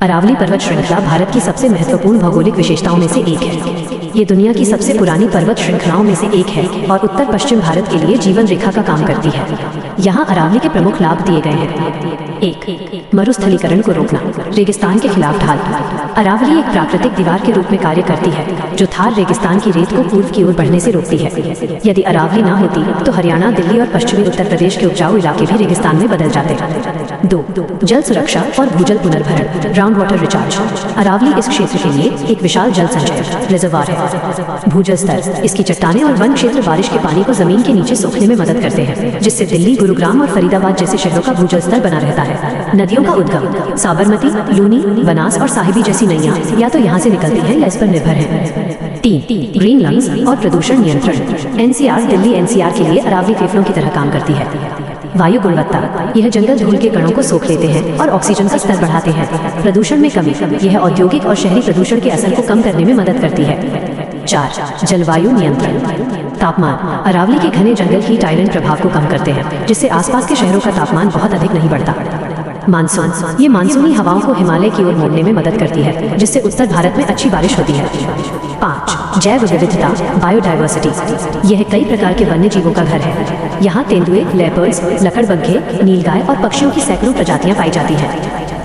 अरावली पर्वत श्रृंखला भारत की सबसे महत्वपूर्ण भौगोलिक विशेषताओं में से एक है। ये दुनिया की सबसे पुरानी पर्वत श्रृंखलाओं में से एक है और उत्तर पश्चिम भारत के लिए जीवन रेखा का काम करती है। यहाँ अरावली के प्रमुख लाभ दिए गए हैं। 1. मरुस्थलीकरण को रोकना, रेगिस्तान के खिलाफ ढाल। अरावली एक प्राकृतिक दीवार के रूप में कार्य करती है जो थार रेगिस्तान की रेत को पूर्व की ओर बढ़ने से रोकती है। यदि अरावली न होती तो हरियाणा, दिल्ली और पश्चिमी उत्तर प्रदेश के उपजाऊ इलाके भी रेगिस्तान में बदल जाते। 2. जल सुरक्षा और भूजल पुनर्भरण, ग्राउंड वाटर रिचार्ज। अरावली इस क्षेत्र के लिए एक विशाल जल संचय रिजर्वायर है। भूजल स्तर, इसकी चट्टानें और वन क्षेत्र बारिश के पानी को जमीन के नीचे सोखने में मदद करते हैं, जिससे दिल्ली, गुरुग्राम और फरीदाबाद जैसे शहरों का भूजल स्तर बना रहता है। नदियों का उद्गम, साबरमती, लूनी, बनास और साहिबी जैसी नदियां या तो यहाँ से निकलती हैं या इस पर निर्भर है। 3. ग्रीन लंग्स और प्रदूषण नियंत्रण। एनसीआर दिल्ली एनसीआर के लिए अरावली फेफड़ों की तरह काम करती है। वायु गुणवत्ता, यह जंगल धूल के कणों को सोख लेते हैं और ऑक्सीजन का स्तर बढ़ाते हैं। प्रदूषण में कमी, यह औद्योगिक और शहरी प्रदूषण के असर को कम करने में मदद करती है। 4. जलवायु नियंत्रण। तापमान, अरावली के घने जंगल हीट आइलैंड प्रभाव को कम करते हैं, जिससे आसपास के शहरों का तापमान बहुत अधिक नहीं बढ़ता। मानसून, ये मानसूनी हवाओं को हिमालय की ओर मोड़ने में मदद करती है, जिससे उत्तर भारत में अच्छी बारिश होती है। 5. जैव विविधता, बायोडाइवर्सिटी। यह कई प्रकार के वन्य जीवों का घर है। यहाँ तेंदुए, लेपर्ड्स, लकड़बग्घे, नीलगाय और पक्षियों की सैकड़ों प्रजातियां पाई जाती हैं।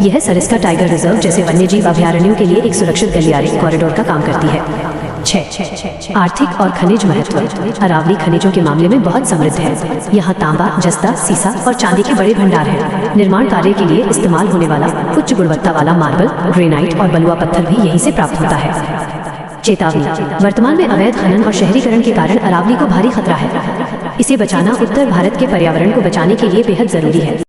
यह सरिस्का टाइगर रिजर्व जैसे वन्यजीव अभयारण्यों के लिए एक सुरक्षित गलियारे कॉरिडोर का काम करती है। 6. आर्थिक और खनिज महत्व। अरावली खनिजों के मामले में बहुत समृद्ध है। यहाँ तांबा, जस्ता, सीसा और चांदी के बड़े भंडार हैं। निर्माण कार्य के लिए इस्तेमाल होने वाला उच्च गुणवत्ता वाला मार्बल, ग्रेनाइट और बलुआ पत्थर भी यहीं से प्राप्त होता है। चेतावनी, वर्तमान में अवैध खनन और शहरीकरण के कारण अरावली को भारी खतरा है। इसे बचाना उत्तर भारत के पर्यावरण को बचाने के लिए बेहद जरूरी है।